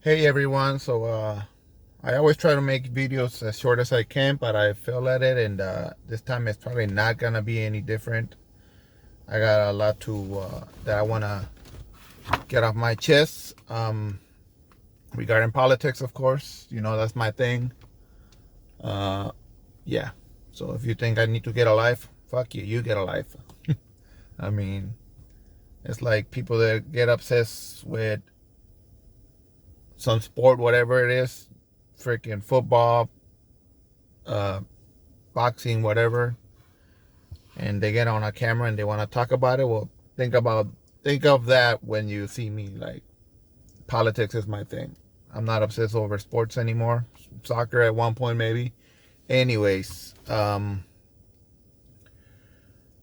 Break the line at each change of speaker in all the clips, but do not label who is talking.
Hey everyone, I always try to make videos as short as I can, but I fail at it, and this time it's probably not gonna be any different. I got a lot to that I wanna get off my chest regarding politics, of course. You know that's my thing. Uh, yeah. So if you think I need to get a life, fuck you. You get a life. I mean, it's like people that get obsessed with some sport, whatever it is, freaking football, uh, boxing, whatever, and they get on a camera and they want to talk about it. Well, think of that when you see me. Like, politics is my thing. I'm not obsessed over sports anymore. Soccer at one point maybe. Anyways,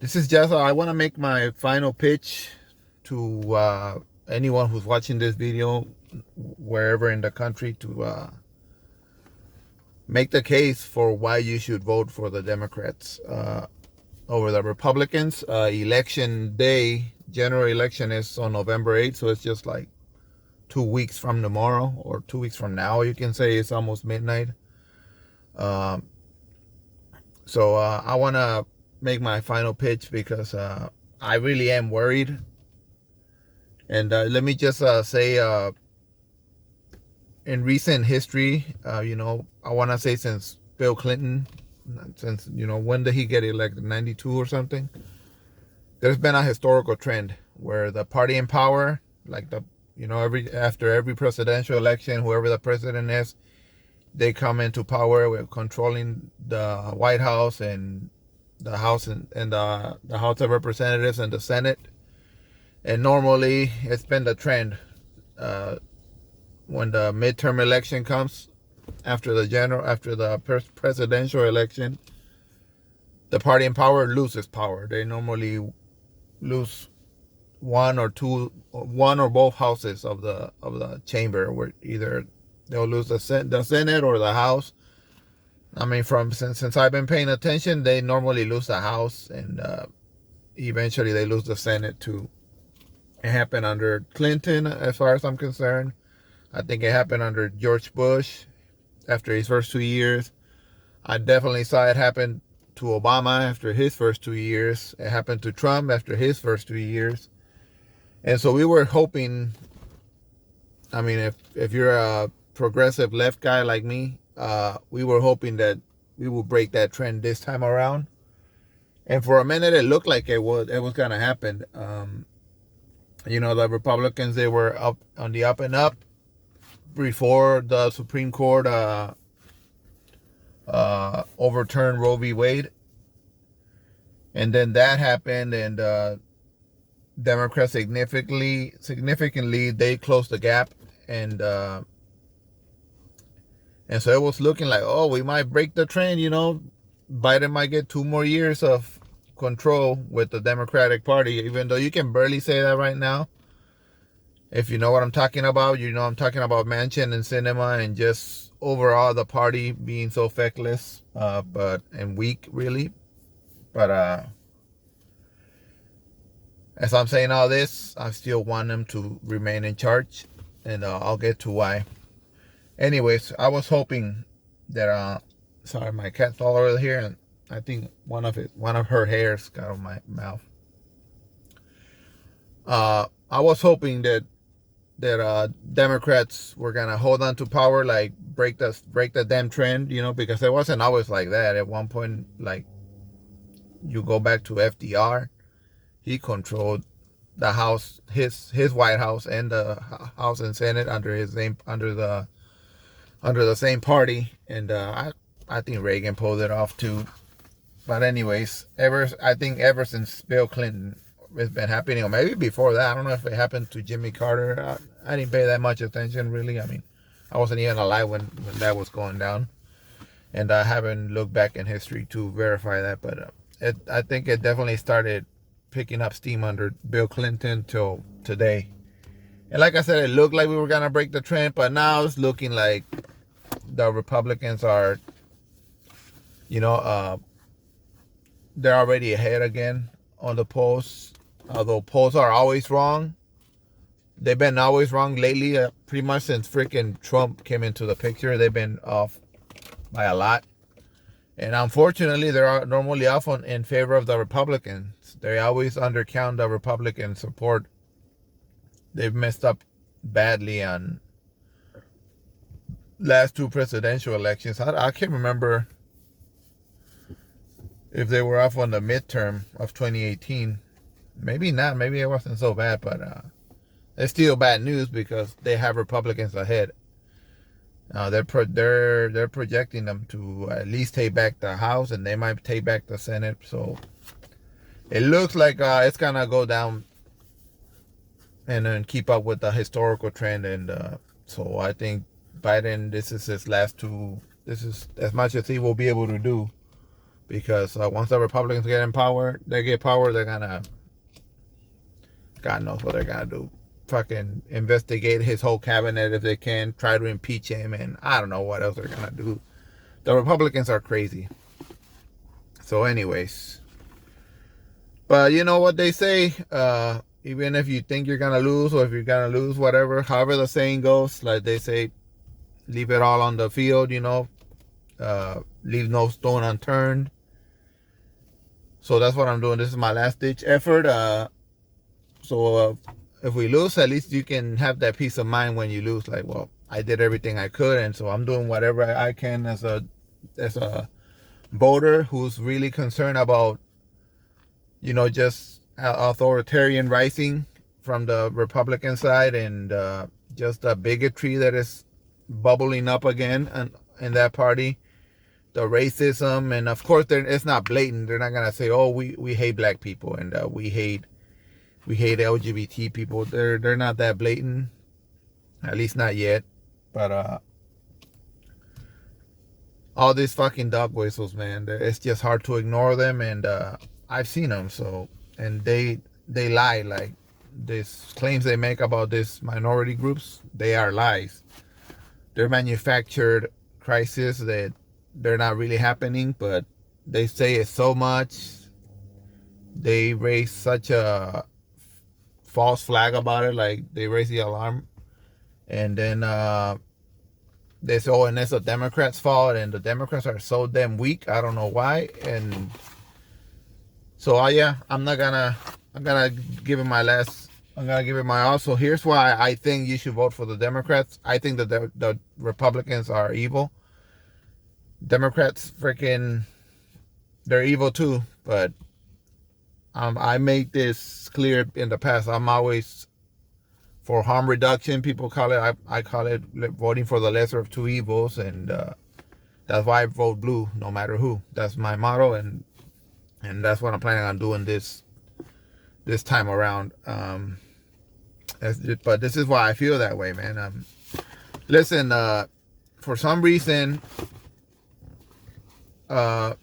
this is just I want to make my final pitch to anyone who's watching this video, wherever in the country, to make the case for why you should vote for the Democrats over the Republicans. Election day, general election is on November 8th, so it's just like 2 weeks from tomorrow, or 2 weeks from now, you can say. It's almost midnight. Um, I want to make my final pitch because I really am worried. And let me just say, in recent history, I want to say since Bill Clinton, since, when did he get elected? 92 or something? There's been a historical trend where the party in power, like after every presidential election, whoever the president is, they come into power with controlling the White House and the House and the House of Representatives and the Senate. And normally it's been the trend when the midterm election comes after the presidential election, the party in power loses power. They normally lose one or both houses of the chamber, where either they'll lose the Senate or the House. I mean, since I've been paying attention, they normally lose the House, and eventually they lose the Senate too. It happened under Clinton, as far as I'm concerned. I think it happened under George Bush after his first 2 years. I definitely saw it happen to Obama after his first 2 years. It happened to Trump after his first 2 years. And so we were hoping, I mean, if you're a progressive left guy like me, we were hoping that we would break that trend this time around. And for a minute, it looked like it was going to happen. The Republicans, they were up on the up and up before the Supreme Court overturned Roe v. Wade. And then that happened, and Democrats significantly they closed the gap, and so it was looking like, oh, we might break the trend. Biden might get 2 more years of control with the Democratic Party, even though you can barely say that right now. If you know what I'm talking about, I'm talking about Manchin and Sinema, and just overall the party being so feckless, and weak, really. But as I'm saying all this, I still want them to remain in charge, and I'll get to why. Anyways, I was hoping that sorry, my cat's all over here, and I think one of her hairs got on my mouth. I was hoping that Democrats were gonna hold on to power, like break the damn trend, because it wasn't always like that. At one point, like, you go back to FDR, he controlled the House, his White House, and the House and Senate under the same party, and I think Reagan pulled it off too. But anyways, I think ever since Bill Clinton, it's been happening, or maybe before that. I don't know if it happened to Jimmy Carter. I didn't pay that much attention, really. I mean, I wasn't even alive when that was going down, and I haven't looked back in history to verify that. But I think it definitely started picking up steam under Bill Clinton till today. And like I said, it looked like we were gonna break the trend, but now it's looking like the Republicans are, they're already ahead again on the polls. Although polls are always wrong, They've been always wrong lately. Pretty much since freaking Trump came into the picture, they've been off by a lot. And unfortunately, they're normally off in favor of the Republicans. They always undercount the Republican support. They've messed up badly on last two presidential elections. I can't remember if they were off on the midterm of 2018. Maybe not. Maybe it wasn't so bad, but it's still bad news because they have Republicans ahead. They're projecting them to at least take back the House, and they might take back the Senate. So it looks like it's gonna go down and then keep up with the historical trend. And so I think Biden, this is his last two. This is as much as he will be able to do, because once the Republicans get in power, they're gonna, God knows what they're gonna do. Fucking investigate his whole cabinet if they can, try to impeach him, and I don't know what else they're gonna do. The Republicans are crazy. So anyways, but you know what they say, even if you think you're gonna lose, or if you're gonna lose, whatever, however the saying goes, like they say, leave it all on the field, leave no stone unturned. So that's what I'm doing. This is my last ditch effort. If we lose, at least you can have that peace of mind when you lose. Like, well, I did everything I could, and so I'm doing whatever I can as a voter who's really concerned about, just authoritarian rising from the Republican side, and just the bigotry that is bubbling up again in that party, the racism, and of course it's not blatant. They're not gonna say, oh, we hate black people and we hate LGBT people. They're not that blatant, at least not yet. But all these fucking dog whistles, man, it's just hard to ignore them. And I've seen them. So, and they lie. Like, these claims they make about these minority groups, they are lies. They're manufactured crises that they're not really happening, but they say it so much. They raise such a false flag about it, like they raise the alarm, and then they say, oh, and it's the Democrats' fault, and the Democrats are so damn weak, I don't know why. And so yeah, I'm gonna give it my all. So here's why I think you should vote for the Democrats. I think that the Republicans are evil. Democrats, freaking, they're evil too, but I made this clear in the past. I'm always for harm reduction. People call it. I call it voting for the lesser of two evils, and that's why I vote blue, no matter who. That's my motto, and that's what I'm planning on doing this time around. But this is why I feel that way, man. Listen, for some reason, what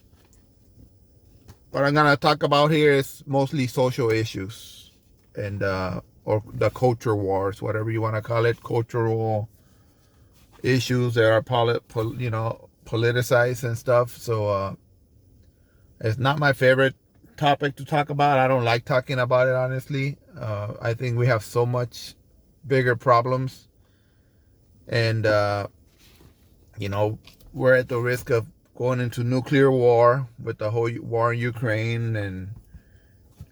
I'm gonna talk about here is mostly social issues, and or the culture wars, whatever you want to call it, cultural issues that are politicized and stuff. So it's not my favorite topic to talk about. I don't like talking about it, honestly. I think we have so much bigger problems, and we're at the risk of going into nuclear war with the whole war in Ukraine. And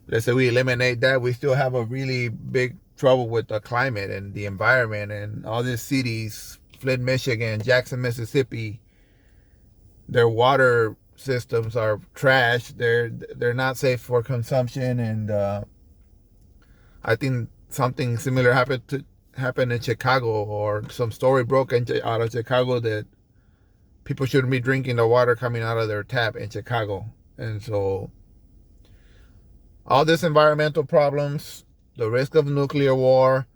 let's say we eliminate that, we still have a really big trouble with the climate and the environment, and all these cities, Flint, Michigan, Jackson, Mississippi, their water systems are trash. They're not safe for consumption. And I think something similar happened in Chicago, or some story broke out of Chicago that people shouldn't be drinking the water coming out of their tap in Chicago. And so all these environmental problems, the risk of nuclear war,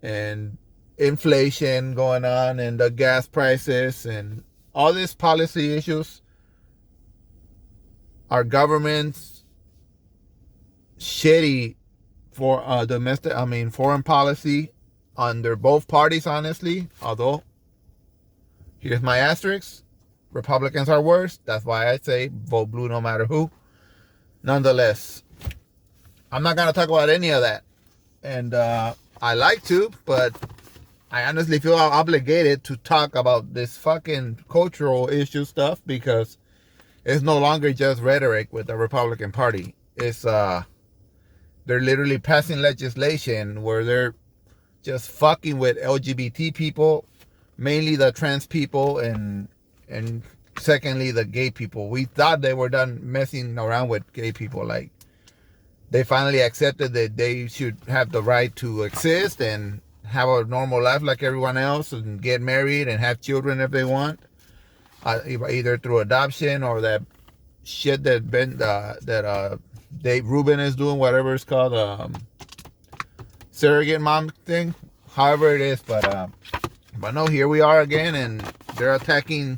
and inflation going on, and the gas prices, and all these policy issues, our government's shitty for foreign policy under both parties, honestly. Although, here's my asterisk: Republicans are worse. That's why I say vote blue no matter who. Nonetheless, I'm not going to talk about any of that. And I like to, but I honestly feel obligated to talk about this fucking cultural issue stuff because it's no longer just rhetoric with the Republican Party. It's they're literally passing legislation where they're just fucking with LGBT people, mainly the trans people, and secondly the gay people. We thought they were done messing around with gay people. Like, they finally accepted that they should have the right to exist and have a normal life like everyone else and get married and have children if they want, either through adoption or that shit that Dave Rubin is doing, whatever it's called, surrogate mom thing, however it is. But no, here we are again, and they're attacking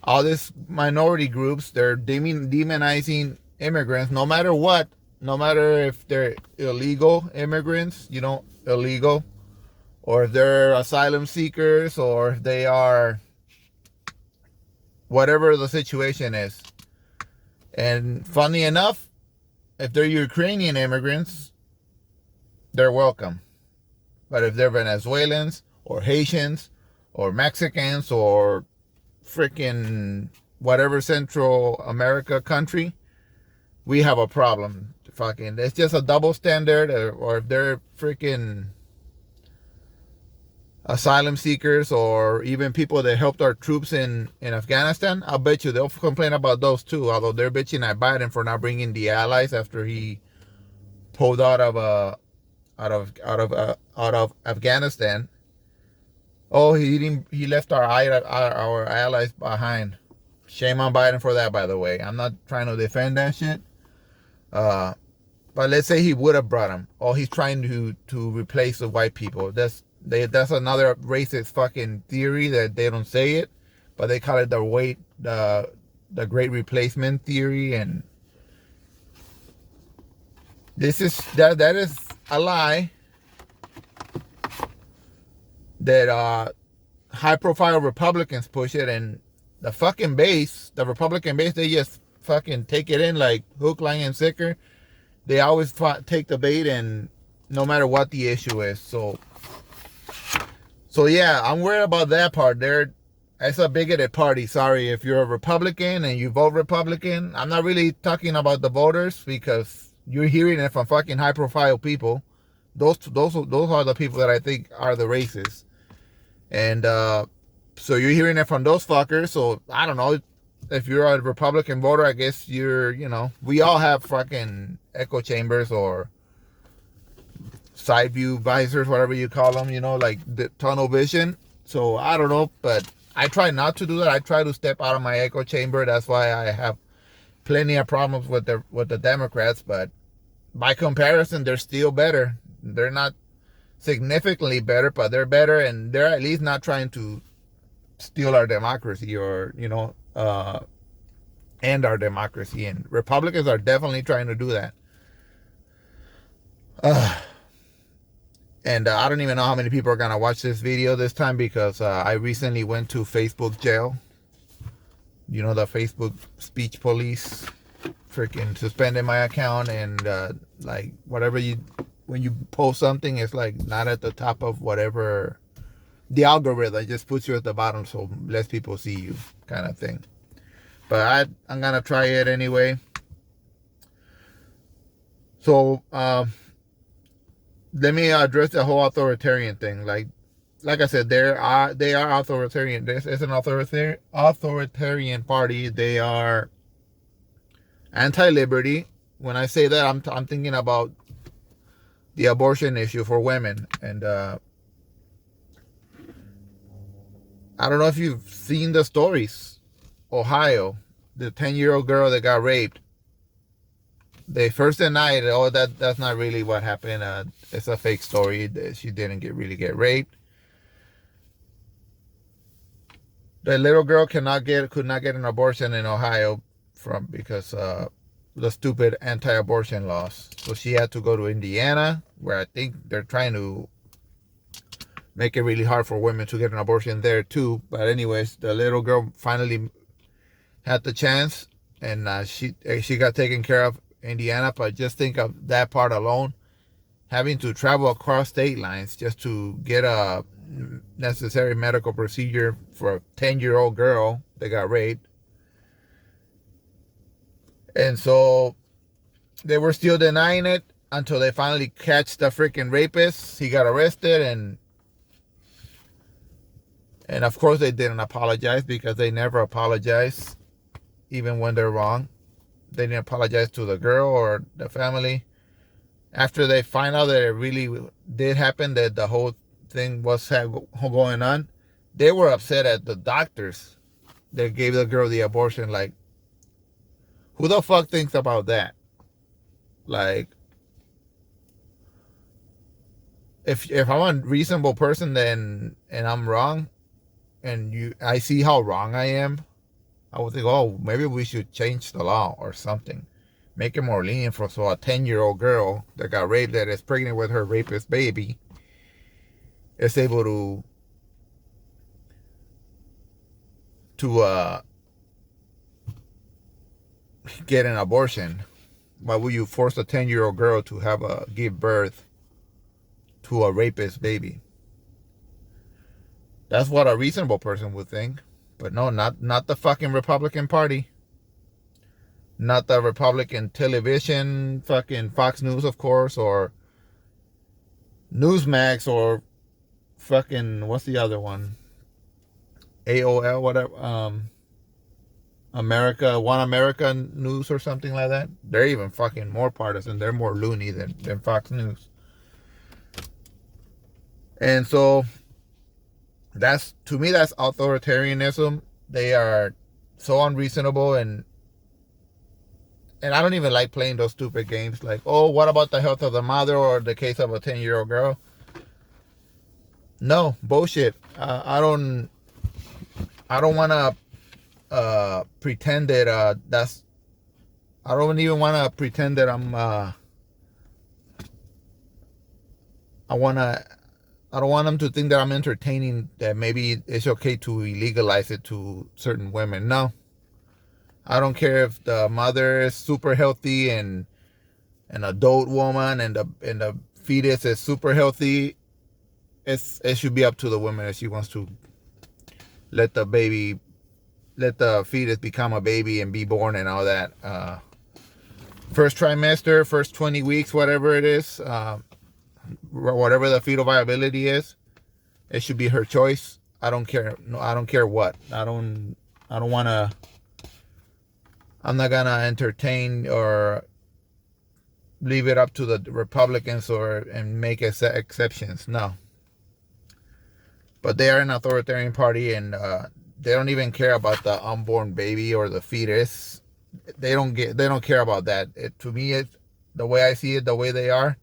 all these minority groups. They're demonizing immigrants, no matter what, no matter if they're illegal immigrants, illegal, or if they're asylum seekers, or if they are whatever the situation is. And funny enough, if they're Ukrainian immigrants, they're welcome. But if they're Venezuelans or Haitians or Mexicans or freaking whatever Central America country, we have a problem. Fucking, it's just a double standard. Or if they're freaking asylum seekers or even people that helped our troops in Afghanistan, I'll bet you they'll complain about those too. Although they're bitching at Biden for not bringing the allies after he pulled out of Afghanistan. Oh, he left our allies behind. Shame on Biden for that, by the way. I'm not trying to defend that shit. But let's say he would have brought them. Oh, he's trying to replace the white people. That's another racist fucking theory that they don't say it, but they call it the great replacement theory, and that is a lie that high profile Republicans push it, and the Republican base, they just fucking take it in like hook, line, and sinker. They always take the bait, and no matter what the issue is. So yeah, I'm worried about that part. It's a bigoted party. Sorry if you're a Republican and you vote Republican. I'm not really talking about the voters because you're hearing it from fucking high profile people. Those are the people that I think are the racists. And so you're hearing it from those fuckers. So I don't know. If you're a Republican voter, I guess we all have fucking echo chambers or side view visors, whatever you call them, like the tunnel vision. So I don't know, but I try not to do that. I try to step out of my echo chamber. That's why I have plenty of problems with the Democrats. But by comparison, they're still better. They're not significantly better, but they're better, and they're at least not trying to steal our democracy or end our democracy. And Republicans are definitely trying to do that. And I don't even know how many people are going to watch this video this time because I recently went to Facebook jail. The Facebook speech police freaking suspended my account, and like whatever when you post something, it's like not at the top of whatever. The algorithm just puts you at the bottom so less people see you, kind of thing. But I'm going to try it anyway. So, let me address the whole authoritarian thing. Like I said, they are authoritarian. This is an authoritarian party. They are anti-liberty. When I say that, I'm thinking about the abortion issue for women. And I don't know if you've seen the stories. Ohio, the 10-year-old girl that got raped. They first denied, that's not really what happened. It's a fake story. She didn't really get raped. The little girl could not get an abortion in Ohio because the stupid anti-abortion laws. So she had to go to Indiana, where I think they're trying to make it really hard for women to get an abortion there too. But anyways, the little girl finally had the chance, and she got taken care of in Indiana. But just think of that part alone. having to travel across state lines just to get a necessary medical procedure for a 10-year-old girl that got raped. And so they were still denying it until they finally catch the freaking rapist. He got arrested, and of course they didn't apologize, because they never apologize, even when they're wrong. They didn't apologize to the girl or the family. After they find out that it really did happen, that the whole thing was going on, they were upset at the doctors that gave the girl the abortion. Like, who the fuck thinks about that? Like, if I'm a reasonable person, then, and I'm wrong, and I see how wrong I am, I would think, oh, maybe we should change the law or something. Make it more lenient for, so a 10-year-old girl that got raped, that is pregnant with her rapist baby, is able to get an abortion. Why would you force a 10-year-old girl to give birth to a rapist baby? That's what a reasonable person would think. But no, not the fucking Republican Party. Not the Republican television, fucking Fox News, of course, or Newsmax, or fucking, what's the other one? AOL, whatever. One America News or something like that. They're even fucking more partisan. They're more loony than Fox News. And so, to me, that's authoritarianism. They are so unreasonable, and I don't even like playing those stupid games like, oh, what about the health of the mother, or the case of a 10-year-old girl? No, bullshit. I don't want to pretend that I don't even want to pretend that I don't want them to think that I'm entertaining that maybe it's okay to illegalize it to certain women. No. I don't care if the mother is super healthy and an adult woman, and the fetus is super healthy. It should be up to the woman if she wants to let the fetus become a baby and be born and all that. First trimester, first 20 weeks, whatever it is, whatever the fetal viability is, it should be her choice. I don't care. No, I don't care what. I'm not gonna entertain or leave it up to the Republicans and make exceptions. No. But they are an authoritarian party, and they don't even care about the unborn baby or the fetus. They don't care about that. To me, the way I see it, the way they are,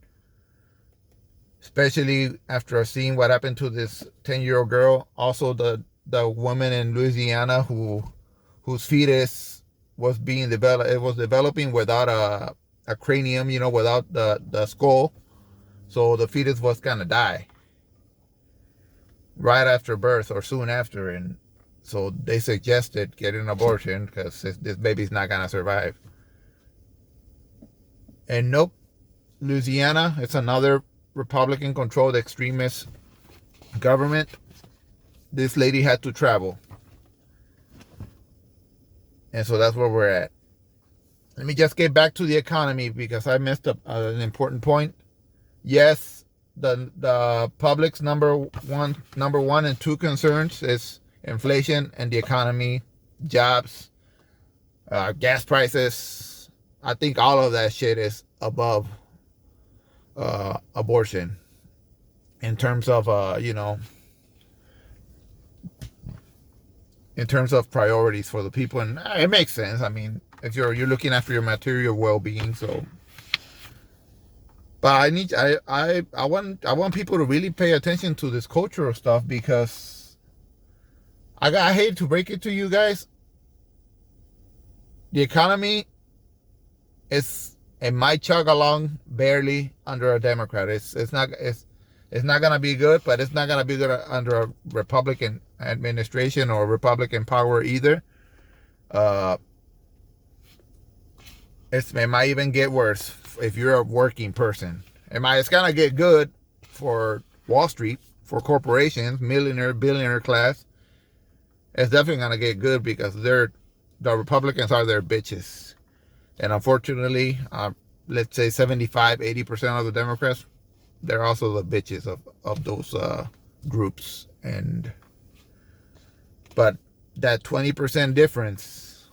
especially after seeing what happened to this 10-year-old girl. Also, the woman in Louisiana whose fetus was being developed. It was developing without a cranium, without the skull. So the fetus was gonna die right after birth or soon after, and so they suggested getting an abortion because this baby's not gonna survive. And nope, Louisiana, it's another Republican-controlled extremist government. This lady had to travel. And so that's where we're at. Let me just get back to the economy, because I missed up an important point. Yes, the public's number one and two concerns is inflation and the economy, jobs, gas prices. I think all of that shit is above abortion in terms of in terms of priorities for the people. And it makes sense. I mean, if you're looking after your material well-being. So, but I want people to really pay attention to this cultural stuff, because I hate to break it to you guys, the economy it might chug along barely under a Democrat. It's not gonna be good, but it's not gonna be good under a Republican administration or Republican power either. It might even get worse if you're a working person It's gonna get good for Wall Street, for corporations, millionaire, billionaire class. It's definitely gonna get good because the Republicans are their bitches. And unfortunately, let's say 75-80% of the Democrats, they're also the bitches of those groups. But that 20% difference,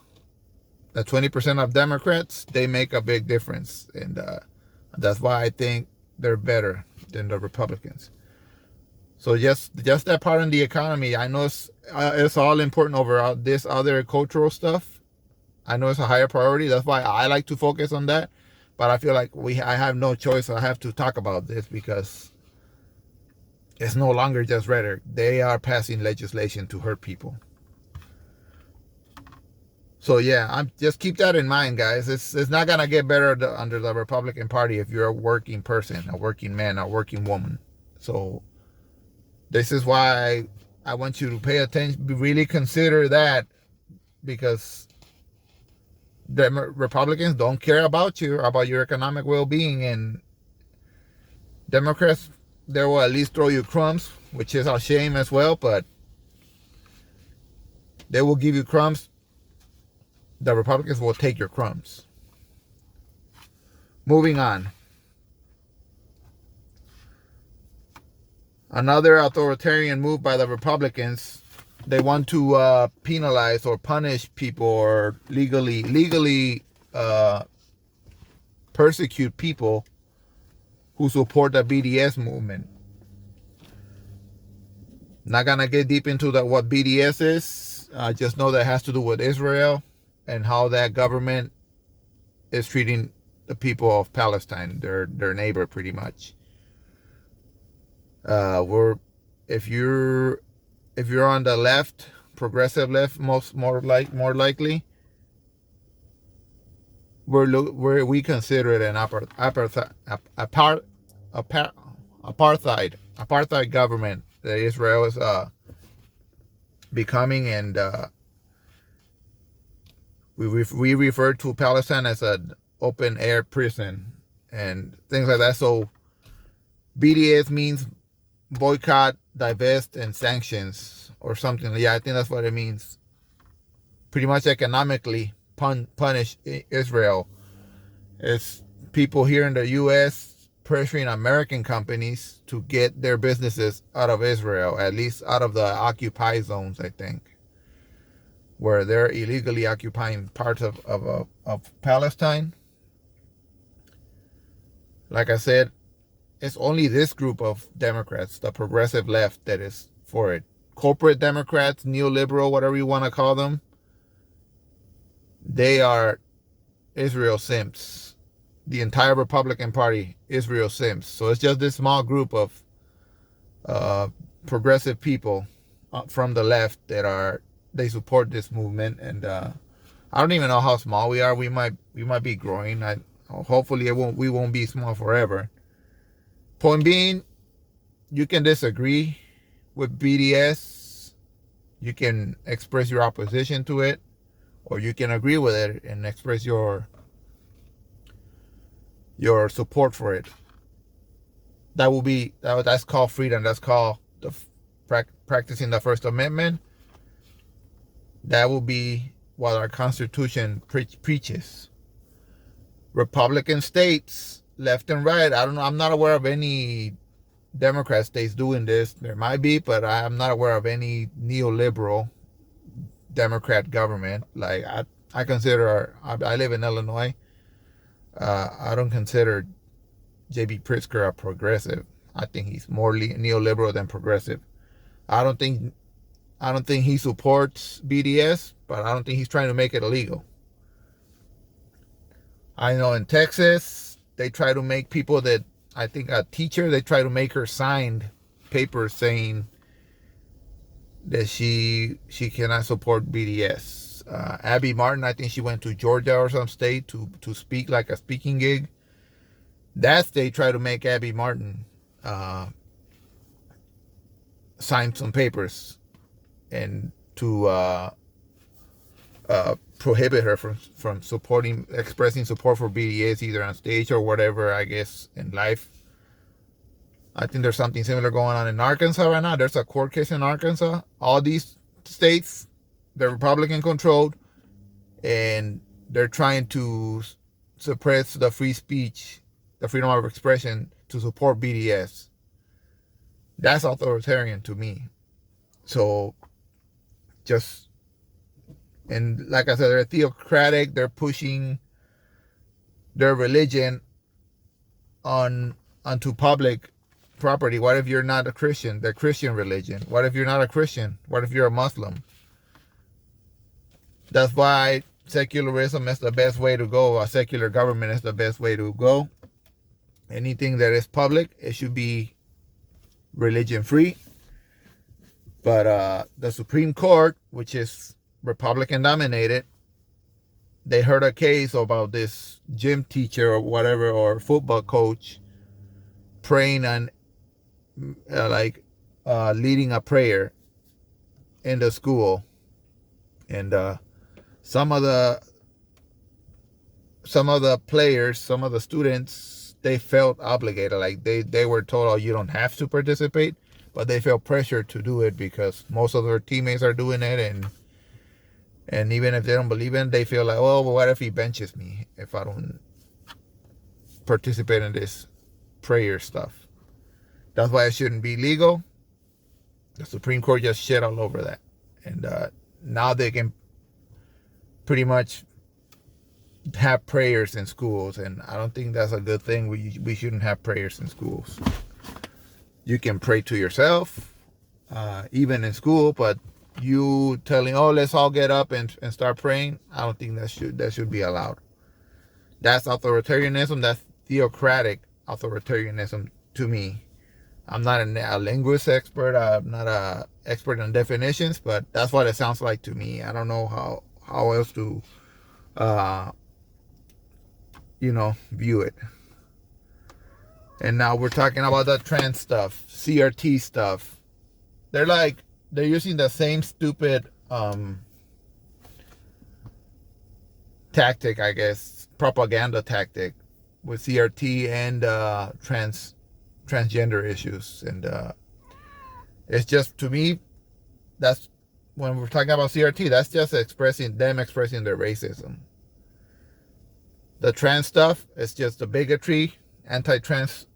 that 20% of Democrats, they make a big difference. And that's why I think they're better than the Republicans. So just that part in the economy, I know it's all important over this other cultural stuff. I know it's a higher priority. That's why I like to focus on that. But I feel like I have no choice. I have to talk about this because it's no longer just rhetoric. They are passing legislation to hurt people. So yeah, I'm just keep that in mind, guys. It's not gonna get better under the Republican Party if you're a working person, a working man, a working woman. So this is why I want you to pay attention, really consider that, because the Republicans don't care about you, about your economic well-being, and Democrats, they will at least throw you crumbs, which is a shame as well, but they will give you crumbs. The Republicans will take your crumbs. Moving on. Another authoritarian move by the Republicans, they want to penalize or punish people or legally persecute people who support the BDS movement. Not gonna get deep into what BDS is. I just know that it has to do with Israel and how that government is treating the people of Palestine, their neighbor, pretty much. If you're on the left, progressive left, more likely, we consider it an apartheid government that Israel is becoming, and we refer to Palestine as an open air prison and things like that. So BDS means boycott, divest, and sanctions or something. Yeah, I think that's what it means. Pretty much economically punish Israel. It's people here in the U.S. pressuring American companies to get their businesses out of Israel, at least out of the occupied zones, I think, where they're illegally occupying parts of Palestine. Like I said, it's only this group of Democrats, the progressive left, that is for it. Corporate Democrats, neoliberal, whatever you want to call them, they are Israel simps. The entire Republican Party, Israel simps. So it's just this small group of progressive people from the left that they support this movement. And I don't even know how small we are. We might be growing. Hopefully we won't be small forever. Point being, you can disagree with BDS. You can express your opposition to it, or you can agree with it and express your support for it. That's called freedom. That's called practicing the First Amendment. That will be what our Constitution preaches. Republican states, left and right, I don't know. I'm not aware of any Democrat states doing this. There might be, but I'm not aware of any neoliberal Democrat government. Like I consider, I live in Illinois. I don't consider J.B. Pritzker a progressive. I think he's more neoliberal than progressive. I don't think he supports BDS, but I don't think he's trying to make it illegal. I know in Texas, they try to make people that, I think a teacher, they try to make her sign papers saying that she cannot support BDS. Abby Martin, I think she went to Georgia or some state to speak, like a speaking gig. That state tried to make Abby Martin sign some papers and to prohibit her from expressing support for BDS, either on stage or whatever, I guess, in life. I think there's something similar going on in Arkansas right now. There's a court case in Arkansas. All these states, they're Republican controlled, and they're trying to suppress the free speech, the freedom of expression, to support BDS. That's authoritarian to me. So just, and like I said, they're theocratic. They're pushing their religion onto public property. What if you're not a Christian? The Christian religion. What if you're not a Christian? What if you're a Muslim? That's why secularism is the best way to go. A secular government is the best way to go. Anything that is public, it should be religion free. But the Supreme Court, which is Republican dominated, they heard a case about this gym teacher or whatever, or football coach, praying and leading a prayer in the school. And some of the players, some of the students, they felt obligated. Like they were told, oh, you don't have to participate, but they felt pressure to do it because most of their teammates are doing it, and even if they don't believe in it, they feel like, well, what if he benches me if I don't participate in this prayer stuff? That's why it shouldn't be legal. The Supreme Court just shit all over that. And now they can pretty much have prayers in schools, and I don't think that's a good thing. We shouldn't have prayers in schools. You can pray to yourself, even in school, but you telling, oh, let's all get up and start praying, I don't think that should be allowed. That's authoritarianism. That's theocratic authoritarianism to me. I'm not a linguist expert. I'm not an expert on definitions, but that's what it sounds like to me. I don't know how else to, view it. And now we're talking about the trans stuff, CRT stuff. They're using the same stupid tactic, I guess, propaganda tactic with CRT and transgender issues. And it's just, to me, that's when we're talking about CRT, that's just expressing their racism. The trans stuff is just the bigotry, anti-trans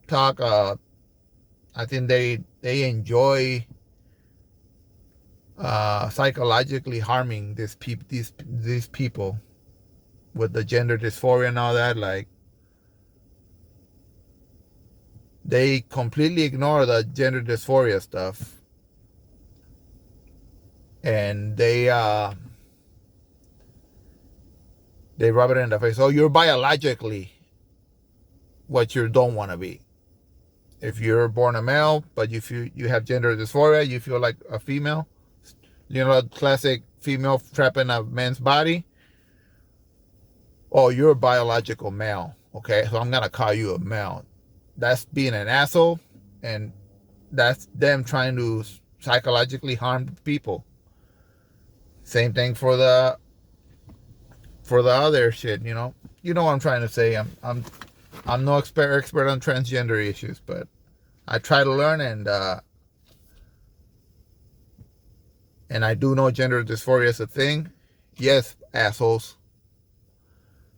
talk. I think they enjoy psychologically harming these people with the gender dysphoria and all that. Like, they completely ignore the gender dysphoria stuff, and they rub it in the face. Oh, you're biologically what you don't want to be. If you're born a male, but you have gender dysphoria, you feel like a female, classic female trapped in a man's body. Oh, you're a biological male. Okay, so I'm going to call you a male. That's being an asshole, and that's them trying to psychologically harm people. Same thing for the other shit, You know what I'm trying to say. I'm no expert on transgender issues, but I try to learn, and I do know gender dysphoria is a thing. Yes, assholes.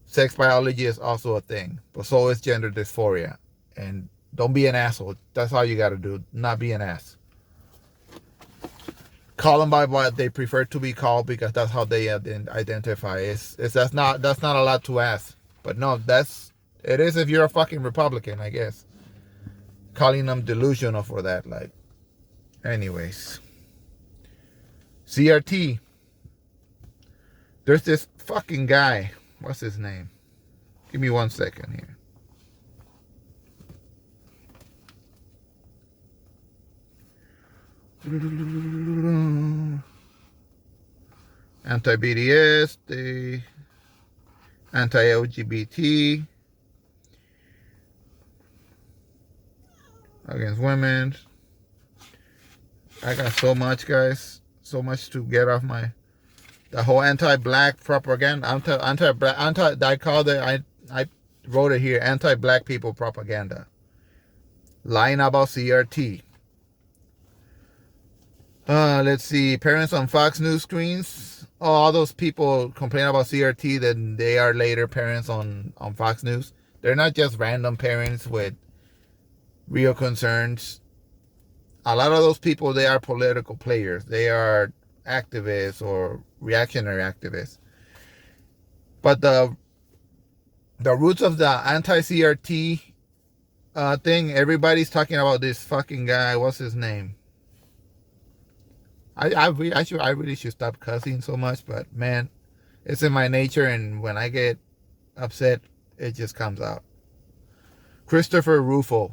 Sex biology is also a thing, but so is gender dysphoria. And don't be an asshole. That's all you got to do. Not be an ass. Call them by what they prefer to be called, because that's how they identify. That's not a lot to ask. But no, it is if you're a fucking Republican, I guess. Calling them delusional for that. Like, anyways. CRT. There's this fucking guy. What's his name? Give me 1 second here. Anti-BDS, the anti-LGBT, against women. I got so much, guys. So much to get off the whole anti-black propaganda. I wrote it here, anti-black people propaganda. lying about CRT. Let's see. Parents on Fox News screens. Oh, all those people complain about CRT, then they are later parents on Fox News. They're not just random parents with real concerns. A lot of those people, they are political players. They are activists or reactionary activists. But the roots of the anti-CRT thing, everybody's talking about this fucking guy. What's his name? I really should stop cussing so much, but man, it's in my nature, and when I get upset, it just comes out. Christopher Rufo.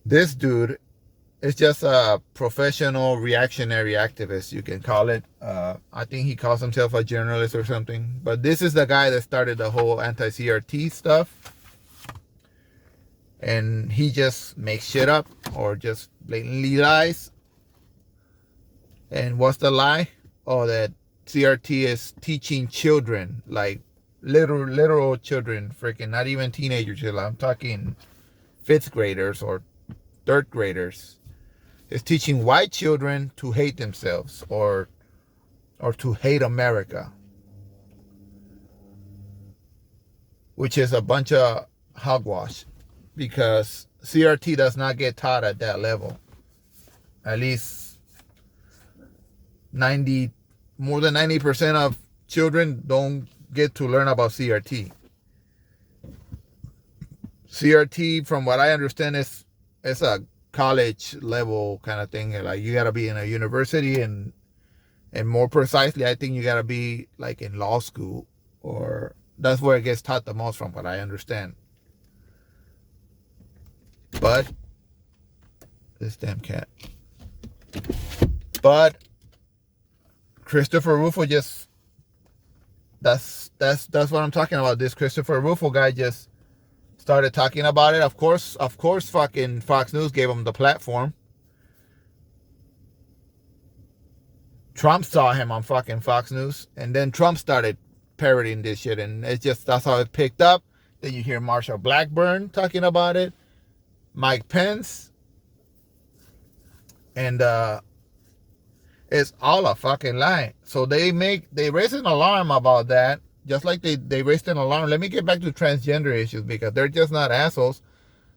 This dude is just a professional reactionary activist, you can call it. I think he calls himself a journalist or something. But this is the guy that started the whole anti-CRT stuff. And he just makes shit up or just blatantly lies. And what's the lie? Oh, that CRT is teaching children, like literal children, freaking not even teenagers. I'm talking 5th graders or 3rd graders. It's teaching white children to hate themselves or to hate America, which is a bunch of hogwash, because CRT does not get taught at that level. At least more than 90% of children don't get to learn about CRT. CRT, from what I understand, is a college level kind of thing. Like you gotta be in a university, and more precisely, I think you gotta be like in law school, or that's where it gets taught the most, from what I understand. But this damn cat. But Christopher Rufo just that's what I'm talking about. This Christopher Rufo guy just started talking about it. Of course, fucking Fox News gave him the platform. Trump saw him on fucking Fox News, and then Trump started parodying this shit, and that's how it picked up. Then you hear Marsha Blackburn talking about it, Mike Pence, and it's all a fucking lie. So they raise an alarm about that. Just like they raised an alarm. Let me get back to transgender issues, because they're just not assholes.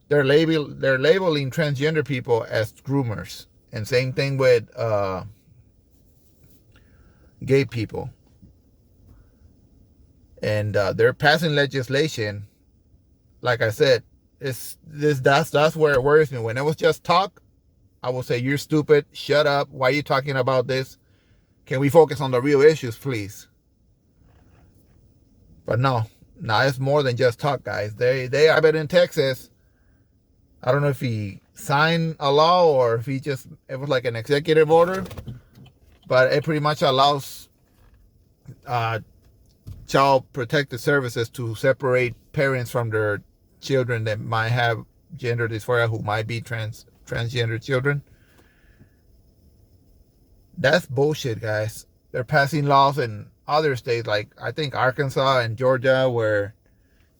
They're labeling transgender people as groomers. And same thing with gay people. And they're passing legislation. Like I said, that's where it worries me. When it was just talk, I will say, you're stupid. Shut up. Why are you talking about this? Can we focus on the real issues, please? But no, it's more than just talk, guys. They are in Texas. I don't know if he signed a law or if it was like an executive order, but it pretty much allows child protective services to separate parents from their children that might have gender dysphoria, who might be transgender children. That's bullshit, guys. They're passing laws in other states, like I think Arkansas and Georgia, where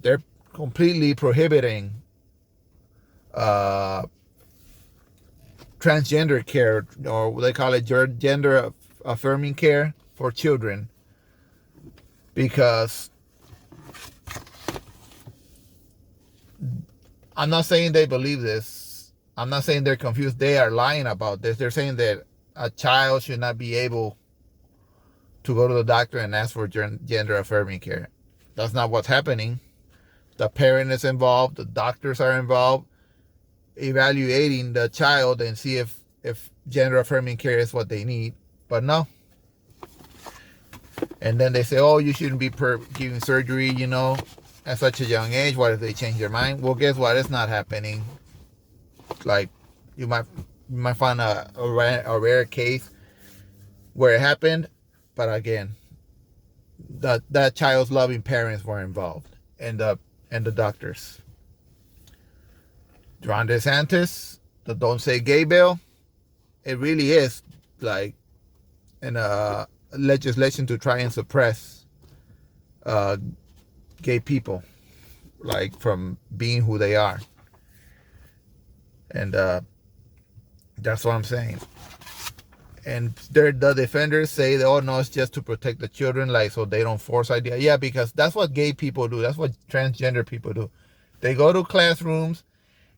they're completely prohibiting transgender care, or they call it gender affirming care for children, because I'm not saying they believe this. I'm not saying they're confused. They are lying about this. They're saying that a child should not be able to go to the doctor and ask for gender affirming care. That's not what's happening. The parent is involved. The doctors are involved, evaluating the child and see if gender affirming care is what they need. But no. And then they say, oh, you shouldn't be giving surgery, at such a young age. What if they change their mind? Well, guess what? It's not happening. Like, you might find a rare case where it happened. But again, that child's loving parents were involved, and the doctors. Ron DeSantis, the Don't Say Gay bill, it really is like in a legislation to try and suppress gay people, like from being who they are. And that's what I'm saying. And the defenders say, oh no, it's just to protect the children, like so they don't force idea. Yeah, because that's what gay people do. That's what transgender people do. They go to classrooms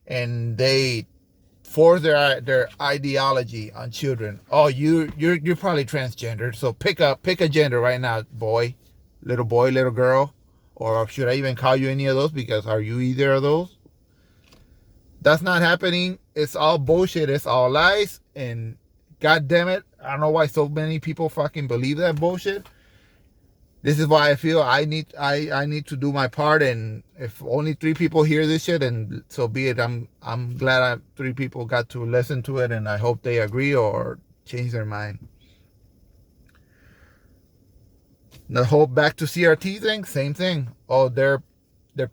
and they force their ideology on children. Oh, you're probably transgender, so pick a gender right now, boy, little girl, or should I even call you any of those? Because are you either of those? That's not happening. It's all bullshit. It's all lies. And God damn it, I don't know why so many people fucking believe that bullshit. This is why I feel I need to do my part, and if only 3 people hear this shit, and so be it. I'm glad 3 people got to listen to it, and I hope they agree or change their mind. The whole back to CRT thing, same thing. Oh, they're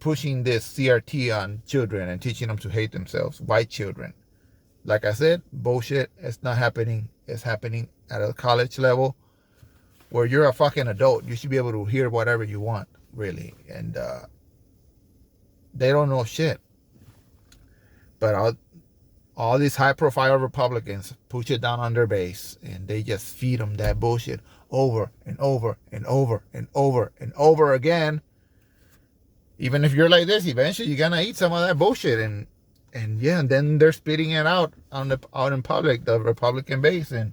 pushing this CRT on children and teaching them to hate themselves, white children. Like I said, bullshit. It's not happening. It's happening at a college level where you're a fucking adult. You should be able to hear whatever you want, really. And they don't know shit. But all these high-profile Republicans push it down on their base, and they just feed them that bullshit over and over and over and over and over again. Even if you're like this, eventually you're gonna eat some of that bullshit, and then they're spitting it out in public, the Republican base. And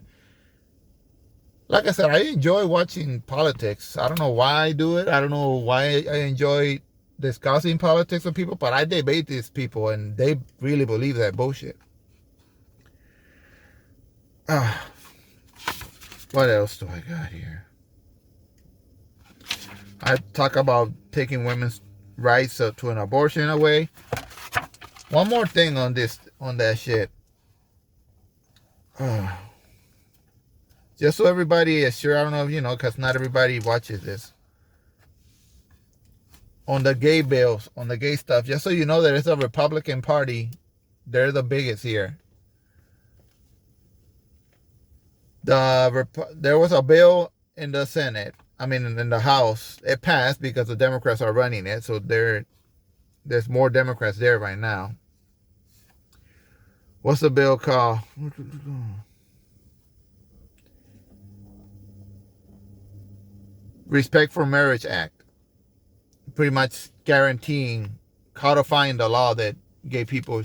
like I said, I enjoy watching politics. I don't know why I do it. I don't know why I enjoy discussing politics with people, but I debate these people, and they really believe that bullshit. What else do I got here? I talk about taking women's rights to an abortion away. One more thing on that shit. Just so everybody is sure, I don't know if you know, because not everybody watches this. On the gay bills, on the gay stuff, just so you know that it's a Republican Party. They're the biggest here. There was a bill in the Senate. I mean, in the House. It passed because the Democrats are running it. So there's more Democrats there right now. What's the bill called? Respect for Marriage Act. Pretty much guaranteeing, codifying the law that gay people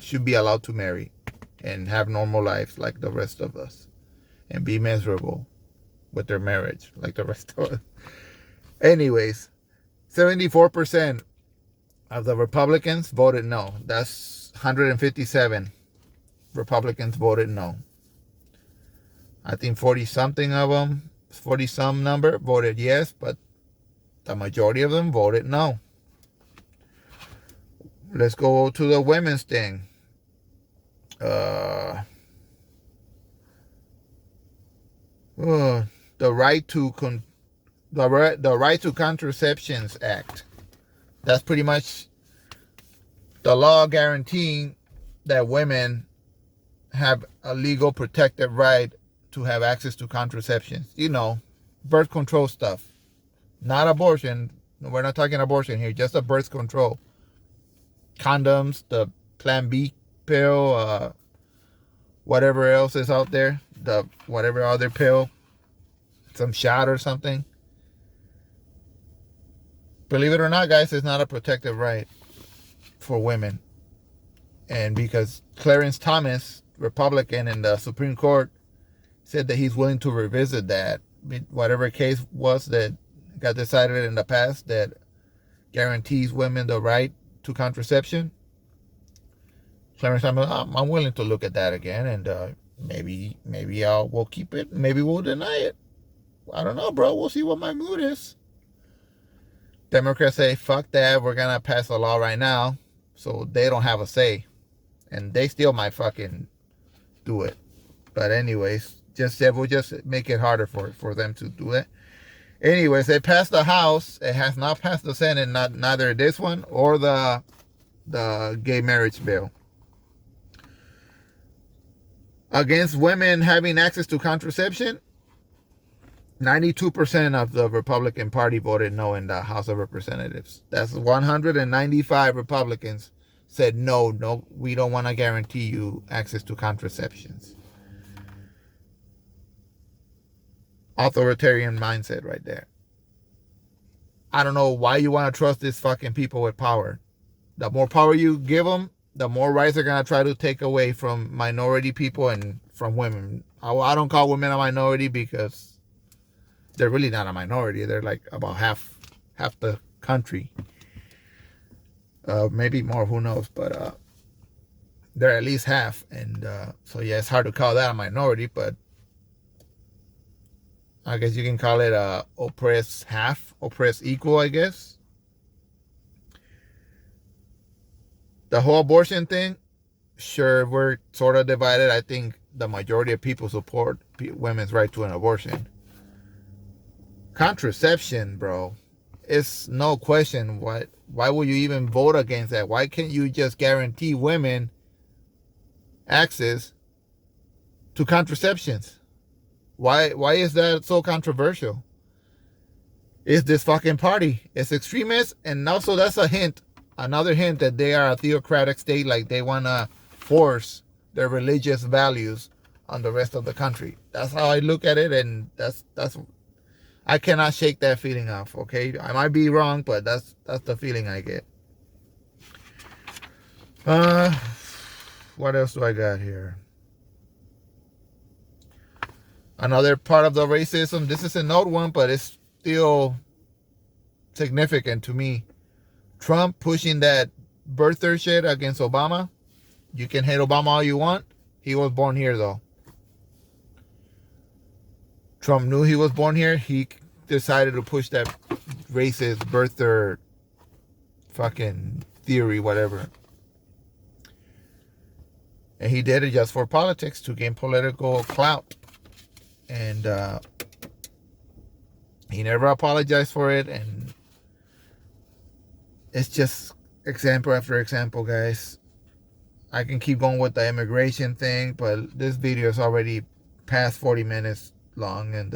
should be allowed to marry and have normal lives like the rest of us, and be miserable with their marriage like the rest of us. Anyways, 74% of the Republicans voted no. That's 157 Republicans voted no. I think 40-something of them, 40-some number, voted yes, but the majority of them voted no. Let's go to the women's thing. The right to Contraceptions Act. That's pretty much the law guaranteeing that women have a legal protected right to have access to contraceptions. You know, birth control stuff. Not abortion. We're not talking abortion here. Just a birth control. Condoms, the Plan B pill, whatever else is out there. The whatever other pill. Some shot or something. Believe it or not, guys, it's not a protected right for women. And because Clarence Thomas, Republican in the Supreme Court, said that he's willing to revisit that. Whatever case was that got decided in the past that guarantees women the right to contraception. Clarence Thomas, I'm willing to look at that again, and maybe we'll keep it. Maybe we'll deny it. I don't know, bro. We'll see what my mood is. Democrats say, fuck that. We're going to pass a law right now. So they don't have a say. And they still might fucking do it. But anyways, we'll just make it harder for them to do it. Anyways, they passed the House. It has not passed the Senate. Neither this one or the gay marriage bill. Against women having access to contraception, 92% of the Republican Party voted no in the House of Representatives. That's 195 Republicans said, no, we don't want to guarantee you access to contraceptions. Authoritarian mindset right there. I don't know why you want to trust these fucking people with power. The more power you give them, the more rights they're going to try to take away from minority people and from women. I don't call women a minority because they're really not a minority. They're like about half the country. Maybe more, who knows, but they're at least half. And so, yeah, it's hard to call that a minority, but I guess you can call it oppressed half, oppressed equal, I guess. The whole abortion thing, sure, we're sort of divided. I think the majority of people support women's right to an abortion. Contraception, bro, it's no question. Why would you even vote against that? Why can't you just guarantee women access to contraceptions? Why is that so controversial? It's this fucking party. It's extremist, and also that's a hint, another hint that they are a theocratic state, like they want to force their religious values on the rest of the country. That's how I look at it, and that's I cannot shake that feeling off, okay? I might be wrong, but that's the feeling I get. What else do I got here? Another part of the racism, this is an old one, but it's still significant to me. Trump pushing that birther shit against Obama. You can hate Obama all you want. He was born here, though. Trump knew he was born here. He decided to push that racist birther fucking theory, whatever. And he did it just for politics, to gain political clout. And he never apologized for it. And it's just example after example, guys. I can keep going with the immigration thing, but this video is already past 40 minutes long. And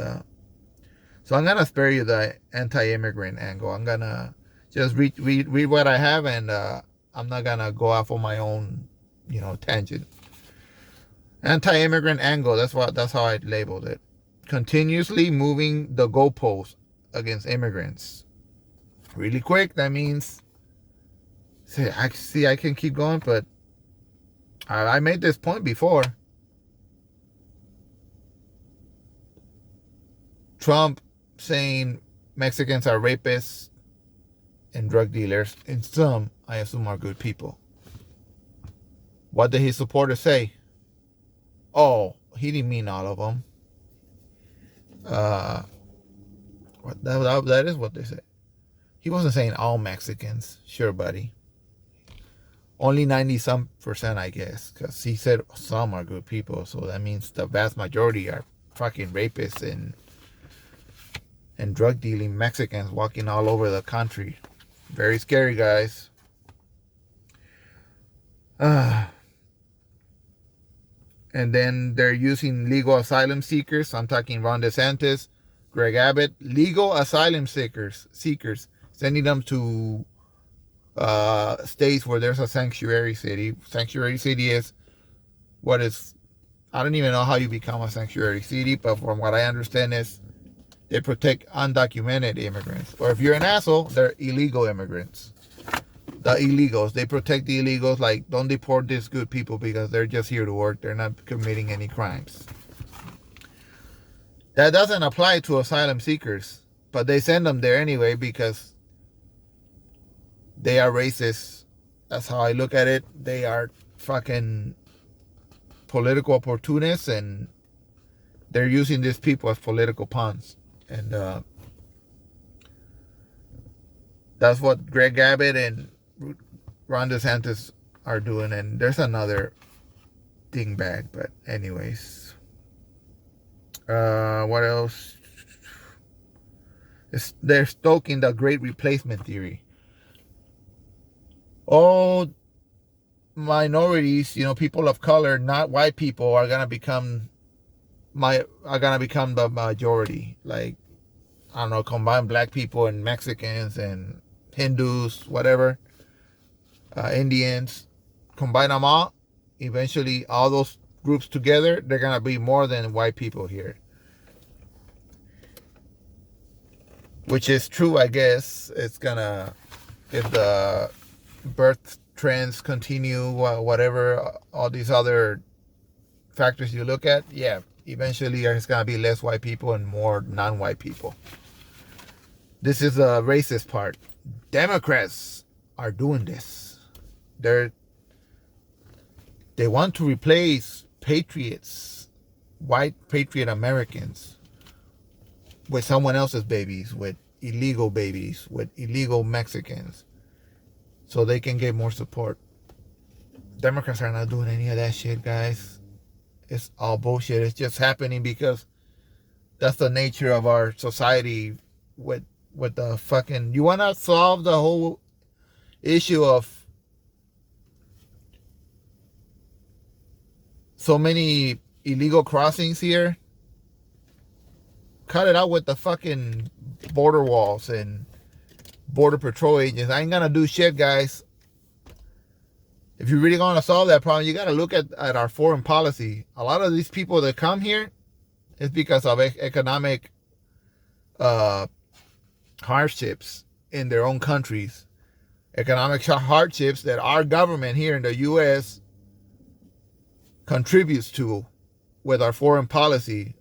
so I'm going to spare you the anti-immigrant angle. I'm going to just read what I have, and I'm not going to go off on my own, tangent. Anti-immigrant angle, that's how I labeled it. Continuously moving the goalposts against immigrants. Really quick, that means, I can keep going, but I made this point before. Trump saying Mexicans are rapists and drug dealers, and some, I assume, are good people. What did his supporters say? Oh, he didn't mean all of them. That is what they say. He wasn't saying all Mexicans. Sure, buddy. Only 90-some%, I guess, because he said some are good people. So that means the vast majority are fucking rapists and drug dealing Mexicans walking all over the country. Very scary, guys. And then they're using legal asylum seekers. I'm talking Ron DeSantis, Greg Abbott. Legal asylum seekers, sending them to states where there's a sanctuary city. Sanctuary city is I don't even know how you become a sanctuary city, but from what I understand is they protect undocumented immigrants. Or if you're an asshole, they're illegal immigrants. The illegals, they protect the illegals, like, don't deport these good people because they're just here to work. They're not committing any crimes. That doesn't apply to asylum seekers, but they send them there anyway because they are racist. That's how I look at it. They are fucking political opportunists, and they're using these people as political pawns. And that's what Greg Abbott and Ron DeSantis are doing. And there's another dingbag, but anyways. What else? They're stoking the great replacement theory. All minorities, people of color, not white people, are gonna become the majority. Like, I don't know, combine black people and Mexicans and Hindus, whatever, Indians. combine them all, eventually all those groups together, they're gonna be more than white people here. Which is true, I guess. It's gonna, if the birth trends continue, whatever, all these other factors you look at, yeah, eventually there's gonna be less white people and more non-white people. This is the racist part. Democrats are doing this. They want to replace patriots, white patriot Americans, with someone else's babies, with illegal babies, with illegal Mexicans, so they can get more support. Democrats are not doing any of that shit, guys. It's all bullshit. It's just happening because that's the nature of our society with the fucking... You want to solve the whole issue of so many illegal crossings here? Cut it out with the fucking border walls and border patrol agents. I ain't gonna do shit, guys. If you really want to solve that problem, you got to look at our foreign policy. A lot of these people that come here is because of economic hardships in their own countries. Economic hardships that our government here in the U.S. contributes to with our foreign policy.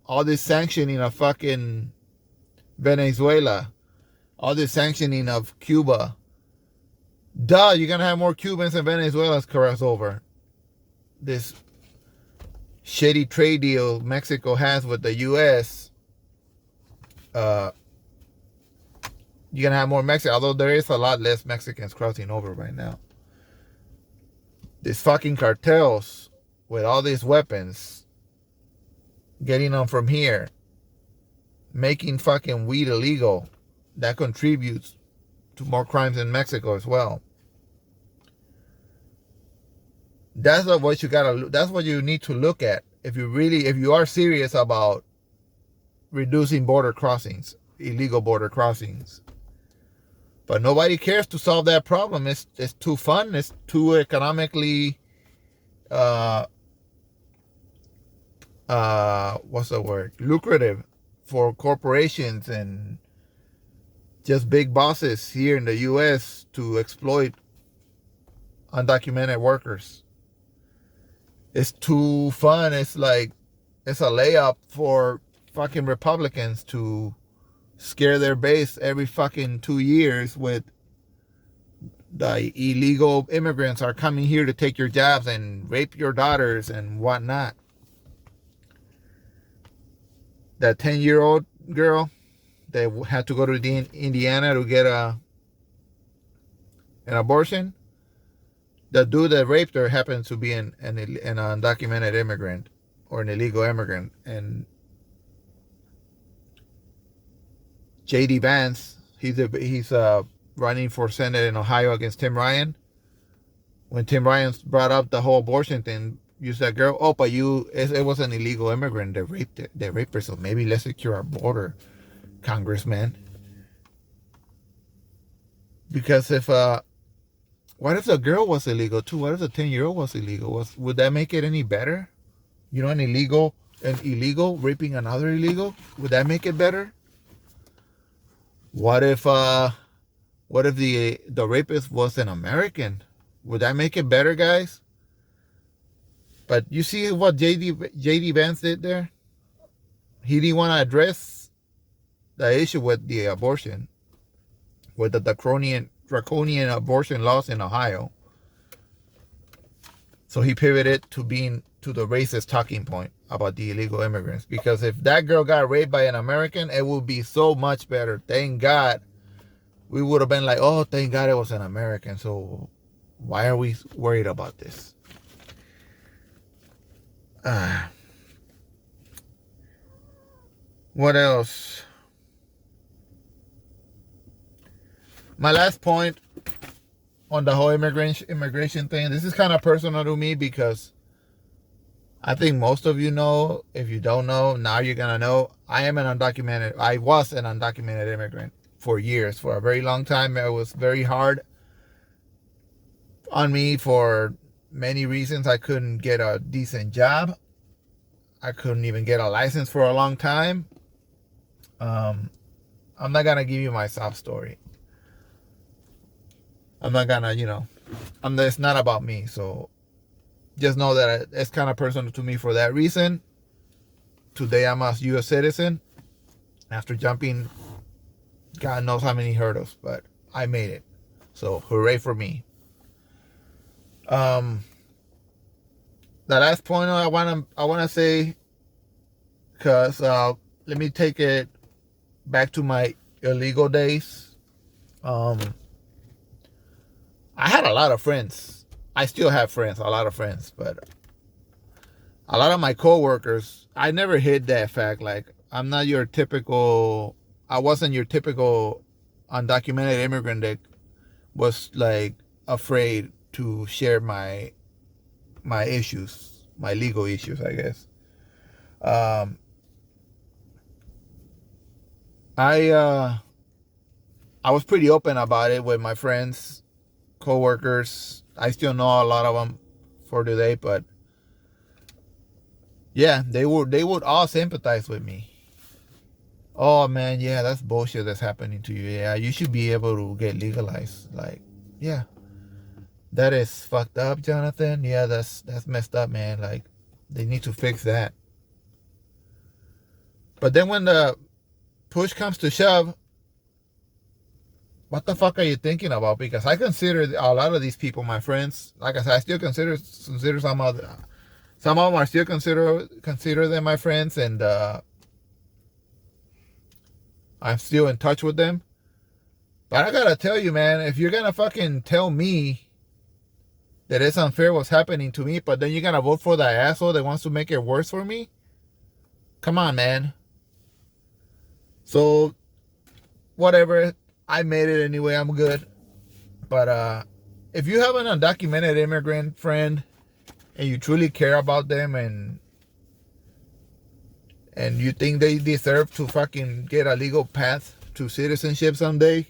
All this sanctioning of fucking Venezuela. All this sanctioning of Cuba. Duh, you're going to have more Cubans and Venezuelans cross over. This shitty trade deal Mexico has with the U.S. You're going to have more Mexicans, although there is a lot less Mexicans crossing over right now. These fucking cartels with all these weapons, getting them from here, making fucking weed illegal, that contributes to more crimes in Mexico as well. That's what you gotta. That's what you need to look at if you are serious about reducing border crossings, illegal border crossings. But nobody cares to solve that problem. It's too fun. It's too economically, what's the word? Lucrative for corporations and just big bosses here in the U.S. to exploit undocumented workers. It's too fun. It's like, it's a layup for fucking Republicans to scare their base every fucking 2 years with the illegal immigrants are coming here to take your jobs and rape your daughters and whatnot. That 10-year-old girl that had to go to Indiana to get an abortion, the dude that raped her happens to be an undocumented immigrant or an illegal immigrant. And J.D. Vance, he's running for Senate in Ohio against Tim Ryan. When Tim Ryan brought up the whole abortion thing, you said, girl, oh, but it was an illegal immigrant that raped her, so maybe let's secure our border, Congressman. Because what if the girl was illegal too? What if the 10-year-old was illegal? Would that make it any better? You know, an illegal raping another illegal? Would that make it better? What if the rapist was an American? Would that make it better, guys? But you see what J.D. Vance did there? He didn't want to address the issue with the abortion, with the draconian abortion laws in Ohio. So he pivoted to the racist talking point about the illegal immigrants. Because if that girl got raped by an American, it would be so much better. Thank God. We would have been like, oh, thank God it was an American. So why are we worried about this? What else? My last point on the whole immigration thing. This is kind of personal to me because I think most of you know. If you don't know, now you're gonna know. I was an undocumented immigrant for years. For a very long time, it was very hard on me for many reasons. I couldn't get a decent job. I couldn't even get a license for a long time. I'm not gonna give you my sob story. I'm not gonna, it's not about me. So just know that it's kind of personal to me for that reason. Today I'm a U.S. citizen after jumping God knows how many hurdles, but I made it. So hooray for me. The last point I wanna say, cause let me take it back to my illegal days. I had a lot of friends. I still have friends, a lot of friends, but a lot of my coworkers, I never hid that fact. Like, I wasn't your typical undocumented immigrant that was like afraid to share my issues, my legal issues, I guess. I was pretty open about it with my friends, coworkers. I still know a lot of them for today, but yeah, they would all sympathize with me. Oh man, yeah, that's bullshit that's happening to you. Yeah, you should be able to get legalized. Like, yeah, that is fucked up, Jonathan. Yeah, that's messed up, man. Like, they need to fix that. But then when the push comes to shove, what the fuck are you thinking about? Because I consider a lot of these people my friends. Like I said, I still consider some of them are still consider them my friends, and I'm still in touch with them. But I gotta tell you, man, if you're gonna fucking tell me that it's unfair what's happening to me, but then you're gonna vote for that asshole that wants to make it worse for me, come on, man. So whatever, I made it anyway. I'm good. But if you have an undocumented immigrant friend and you truly care about them, and you think they deserve to fucking get a legal path to citizenship someday,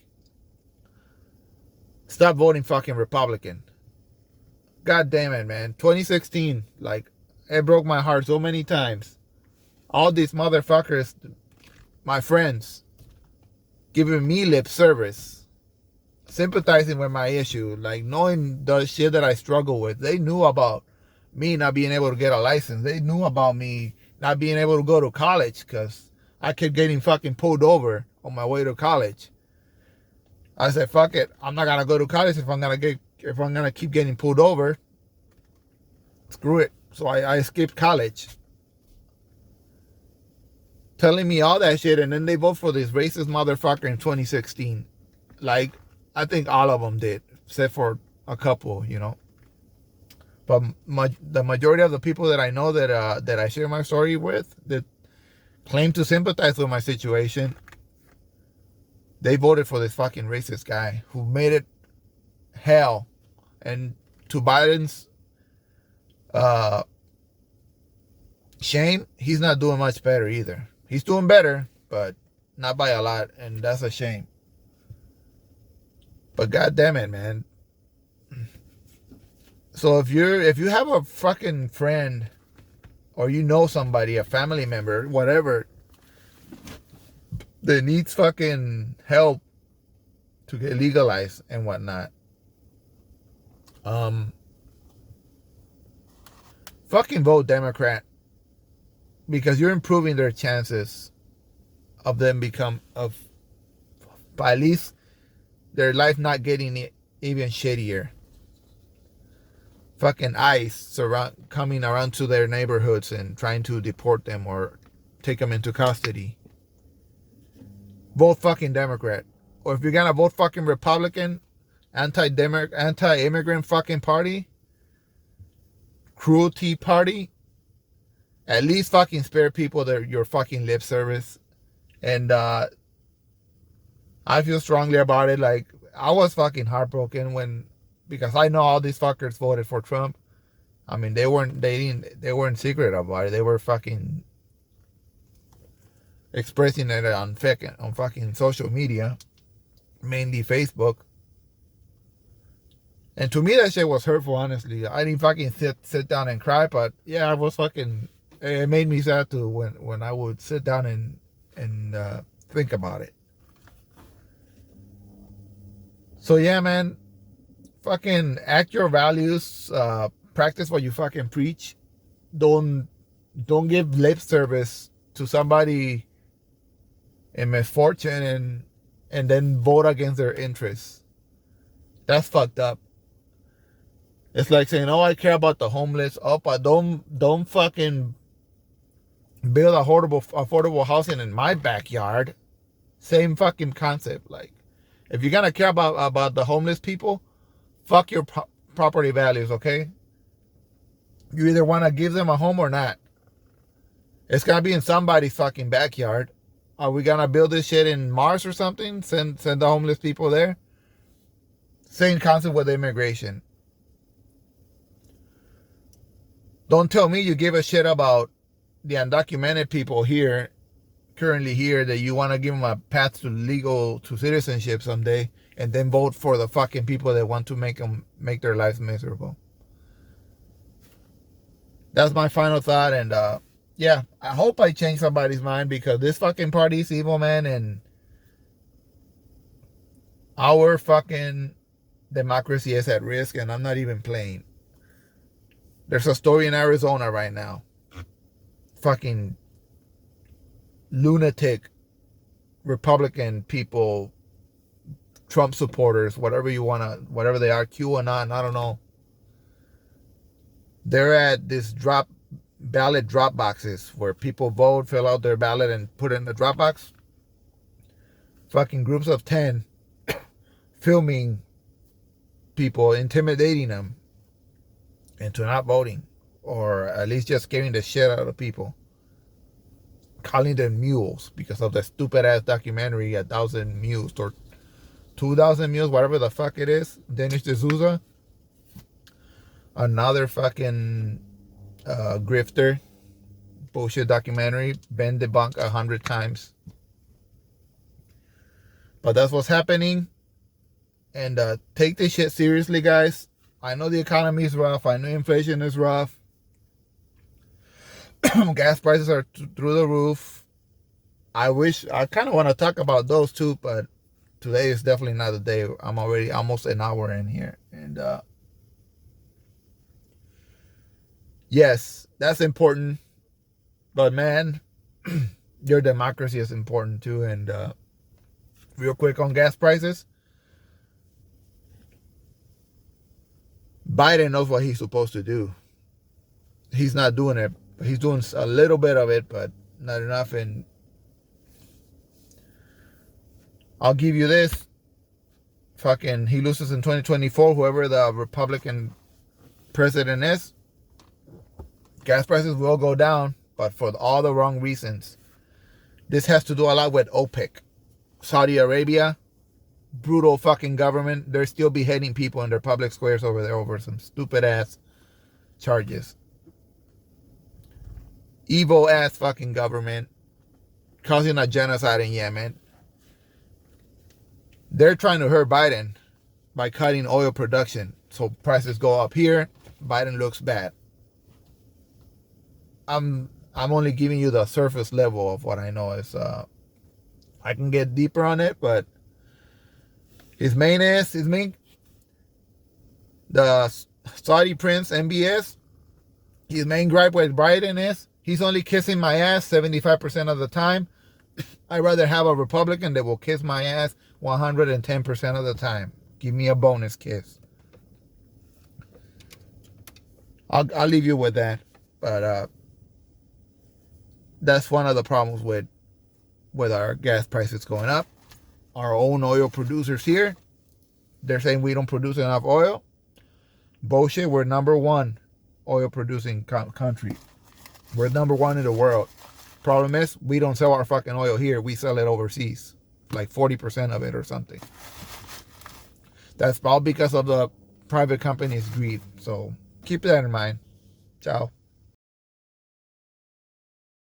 stop voting fucking Republican. God damn it, man. 2016, like, it broke my heart so many times. All these motherfuckers, my friends, giving me lip service, sympathizing with my issue, like knowing the shit that I struggle with. They knew about me not being able to get a license. They knew about me not being able to go to college because I kept getting fucking pulled over on my way to college. I said, fuck it. I'm not gonna go to college if I'm gonna keep getting pulled over. Screw it. So I skipped college. Telling me all that shit, and then they vote for this racist motherfucker in 2016. Like, I think all of them did, except for a couple, But the majority of the people that I know that I share my story with, that claim to sympathize with my situation, they voted for this fucking racist guy who made it hell. And to Biden's shame, he's not doing much better either. He's doing better, but not by a lot, and that's a shame. But god damn it, man. So if you have a fucking friend, or you know somebody, a family member, whatever, that needs fucking help to get legalized and whatnot, fucking vote Democrat, because you're improving their chances of them by at least their life not getting even shittier. Fucking ICE coming around to their neighborhoods and trying to deport them or take them into custody. Vote fucking Democrat. Or if you're gonna vote fucking Republican, anti-immigrant fucking party, cruelty party, at least fucking spare people your fucking lip service. And I feel strongly about it. Like, I was fucking heartbroken because I know all these fuckers voted for Trump. I mean, they weren't secret about it. They were fucking expressing it on fucking social media, mainly Facebook. And to me, that shit was hurtful, honestly. I didn't fucking sit down and cry, but yeah, I was fucking, it made me sad too when I would sit down and think about it. So yeah, man, fucking act your values, practice what you fucking preach. Don't give lip service to somebody in misfortune and then vote against their interests. That's fucked up. It's like saying, "Oh, I care about the homeless." Oh, but don't fucking build affordable housing in my backyard. Same fucking concept. Like, if you're gonna care about the homeless people, fuck your property values, okay? You either want to give them a home or not. It's gonna be in somebody's fucking backyard. Are we gonna build this shit in Mars or something? Send the homeless people there? Same concept with immigration. Don't tell me you give a shit about the undocumented people here, currently here, that you want to give them a path to citizenship someday, and then vote for the fucking people that want to make their lives miserable. That's my final thought, and yeah, I hope I change somebody's mind, because this fucking party is evil, man, and our fucking democracy is at risk, and I'm not even playing. There's a story in Arizona right now. Fucking lunatic Republican people, Trump supporters, whatever they are, QAnon, I don't know. They're at this ballot drop boxes where people vote, fill out their ballot, and put it in the drop box. Fucking groups of 10 filming people, intimidating them into not voting, or at least just scaring the shit out of people, calling them mules because of the stupid ass documentary 1,000 Mules or 2,000 Mules, whatever the fuck it is. Dennis D'Souza, another fucking grifter, bullshit documentary, been debunked 100 times. But that's what's happening, and take this shit seriously, guys. I know the economy is rough. I know inflation is rough. Gas prices are through the roof. I kind of want to talk about those too, but today is definitely not the day. I'm already almost an hour in here. And yes, that's important. But man, your democracy is important too. And real quick on gas prices. Biden knows what he's supposed to do. He's not doing it. He's doing a little bit of it, but not enough. And I'll give you this. Fucking, he loses in 2024, whoever the Republican president is. Gas prices will go down, but for all the wrong reasons. This has to do a lot with OPEC. Saudi Arabia, brutal fucking government. They're still beheading people in their public squares over there over some stupid ass charges. Evil ass fucking government causing a genocide in Yemen. They're trying to hurt Biden by cutting oil production, so prices go up here. Biden looks bad. I'm only giving you the surface level of what I know. Is I can get deeper on it, but the Saudi Prince MBS, his main gripe with Biden is he's only kissing my ass 75% of the time. I'd rather have a Republican that will kiss my ass 110% of the time. Give me a bonus kiss. I'll leave you with that. But that's one of the problems with our gas prices going up. Our own oil producers here, they're saying we don't produce enough oil. Bullshit. We're number one oil producing country. We're number one in the world. Problem is, we don't sell our fucking oil here. We sell it overseas, like 40% of it or something. That's all because of the private company's greed. So keep that in mind. Ciao.